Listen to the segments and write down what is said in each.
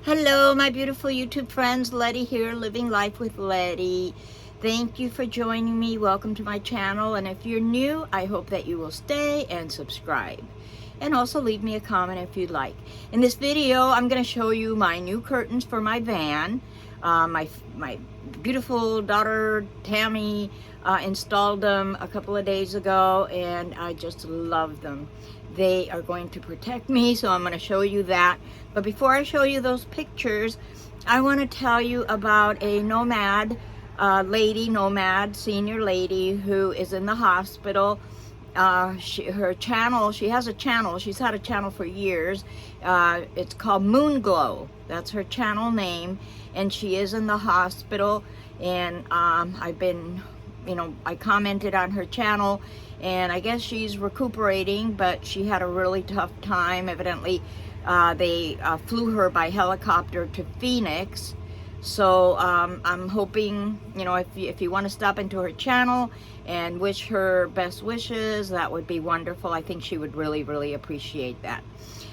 Hello, my beautiful YouTube friends. Letty here, living life with Letty. Thank you for joining me. Welcome to my channel. And if you're new, I hope that you will stay and subscribe. And also leave me a comment if you'd like. In this video, I'm going to show you my new curtains for my van. My beautiful daughter, Tammy, installed them a couple of days ago, and I just love them. They are going to protect me, so I'm going to show you that. But before I show you those pictures, I want to tell you about a Nomad Nomad senior lady who is in the hospital. Her channel, she has a channel, she's had a channel for years. It's called Moon Glow. That's her channel name, and she is in the hospital. And I've been, I commented on her channel, and I guess she's recuperating, but she had a really tough time. Evidently, they flew her by helicopter to Phoenix. So I'm hoping, if you want to stop into her channel and wish her best wishes, that would be wonderful. I think she would really, really appreciate that.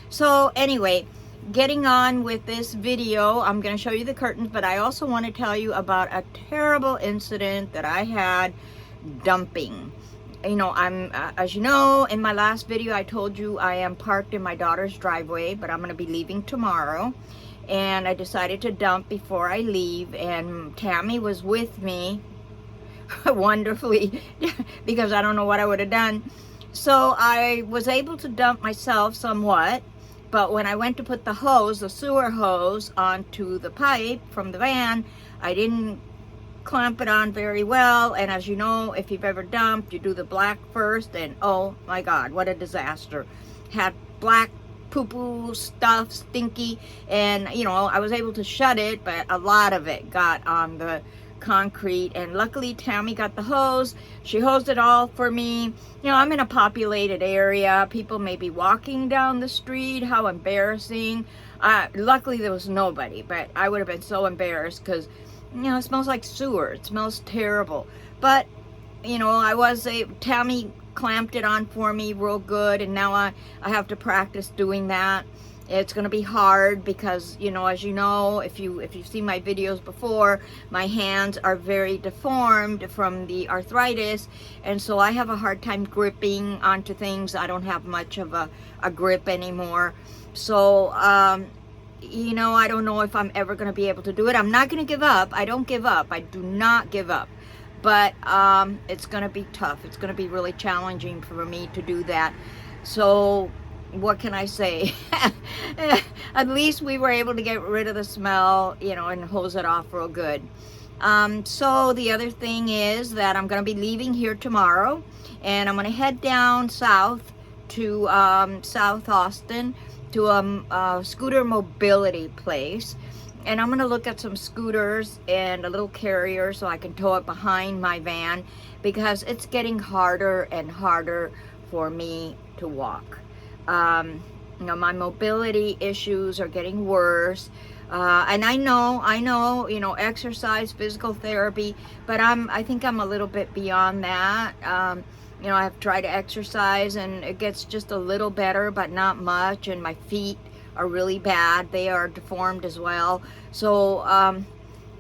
So anyway, getting on with this video, I'm going to show you the curtains, but I also want to tell you about a terrible incident that I had dumping. As you know, in my last video, I told you I am parked in my daughter's driveway, but I'm going to be leaving tomorrow. And I decided to dump before I leave, and Tammy was with me wonderfully because I don't know what I would have done. So I was able to dump myself somewhat, but when I went to put the hose, the sewer hose, onto the pipe from the van, I didn't clamp it on very well. And as you know, if you've ever dumped, you do the black first, and oh my God, what a disaster. Had black poo-poo stuff, stinky, and I was able to shut it, but a lot of it got on the concrete. And luckily Tammy got the hose. She hosed it all for me. I'm in a populated area. People may be walking down the street. How embarrassing. Luckily there was nobody, but I would have been so embarrassed because it smells like sewer. It smells terrible. But Tammy clamped it on for me real good, and now I have to practice doing that. It's going to be hard because, as you know, if you've seen my videos before, my hands are very deformed from the arthritis, and so I have a hard time gripping onto things. I don't have much of a grip anymore. So, I don't know if I'm ever going to be able to do it. I'm not going to give up. I don't give up. I do not give up. But it's going to be tough. It's going to be really challenging for me to do that. So what can I say? At least we were able to get rid of the smell, and hose it off real good. So the other thing is that I'm going to be leaving here tomorrow, and I'm going to head down south to South Austin to a scooter mobility place. And I'm going to look at some scooters and a little carrier so I can tow it behind my van, because it's getting harder and harder for me to walk. My mobility issues are getting worse. And I know, exercise, physical therapy, but I think I'm a little bit beyond that. I've tried to exercise and it gets just a little better, but not much. And my feet are really bad. They are deformed as well. So,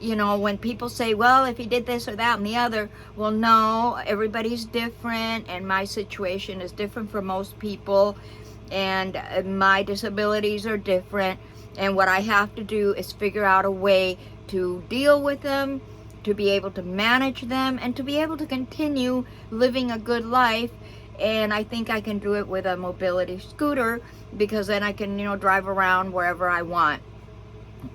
when people say, well, if you did this or that and the other, well, no, everybody's different, and my situation is different for most people, and my disabilities are different. And what I have to do is figure out a way to deal with them, to be able to manage them, and to be able to continue living a good life. And I think I can do it with a mobility scooter, because then I can, drive around wherever I want.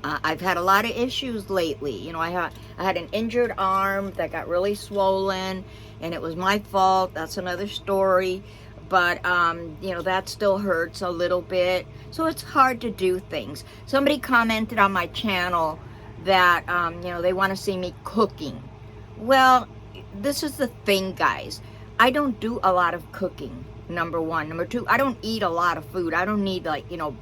I've had a lot of issues lately. I had an injured arm that got really swollen, and it was my fault. That's another story. But, that still hurts a little bit. So it's hard to do things. Somebody commented on my channel that, they want to see me cooking. Well, this is the thing, guys. I don't do a lot of cooking, number one. Number two, I don't eat a lot of food. I don't need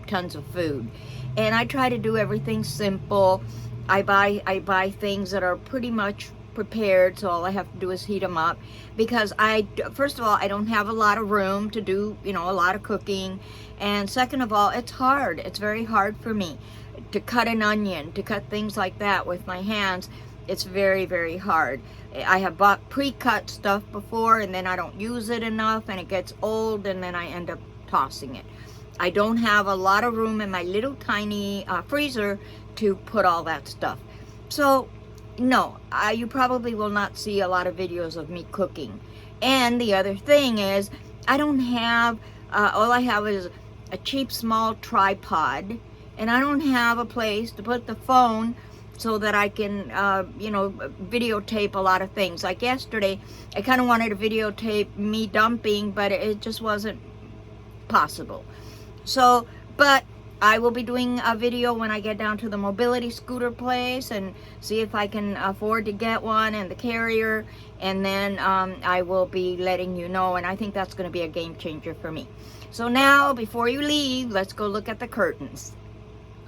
tons of food. And I try to do everything simple. I buy things that are pretty much prepared, so all I have to do is heat them up, because first of all, I don't have a lot of room to do, you know, a lot of cooking, and second of all, it's hard. It's very hard for me to cut an onion, to cut things like that with my hands. It's very, very hard. I have bought pre-cut stuff before, and then I don't use it enough, and it gets old, and then I end up tossing it. I don't have a lot of room in my little tiny freezer to put all that stuff. So no, you probably will not see a lot of videos of me cooking. And the other thing is, I don't have, all I have is a cheap small tripod, and I don't have a place to put the phone so that I can, you know, videotape a lot of things. Like yesterday, I kind of wanted to videotape me dumping, but it just wasn't possible. So, but I will be doing a video when I get down to the mobility scooter place and see if I can afford to get one and the carrier, and then I will be letting you know, and I think that's going to be a game changer for me. So now, before you leave, let's go look at the curtains.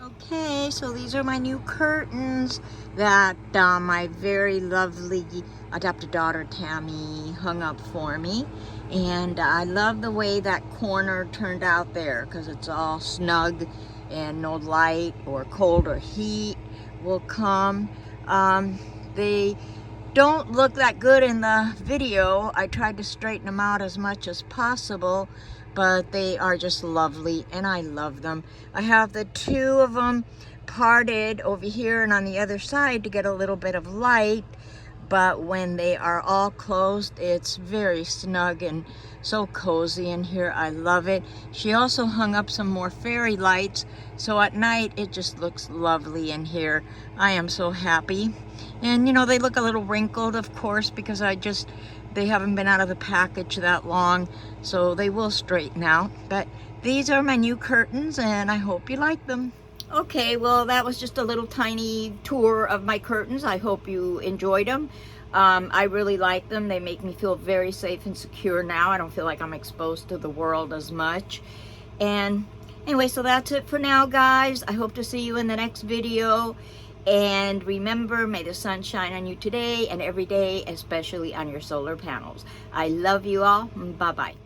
Okay, so these are my new curtains that my very lovely adopted daughter Tammy hung up for me. And I love the way that corner turned out there, because it's all snug and no light or cold or heat will come. They don't look that good in the video. I tried to straighten them out as much as possible, but they are just lovely and I love them. I have the two of them parted over here and on the other side to get a little bit of light, but when they are all closed, it's very snug and so cozy in here. I love it. She also hung up some more fairy lights, so at night it just looks lovely in here. I am so happy. And you know, they look a little wrinkled, of course, because they haven't been out of the package that long, so they will straighten out. But these are my new curtains and I hope you like them. Okay, well, that was just a little tiny tour of my curtains. I hope you enjoyed them. I really like them. They make me feel very safe and secure now. I don't feel like I'm exposed to the world as much. And anyway, so that's it for now, guys. I hope to see you in the next video. And remember, may the sun shine on you today and every day, especially on your solar panels. I love you all. Bye-bye.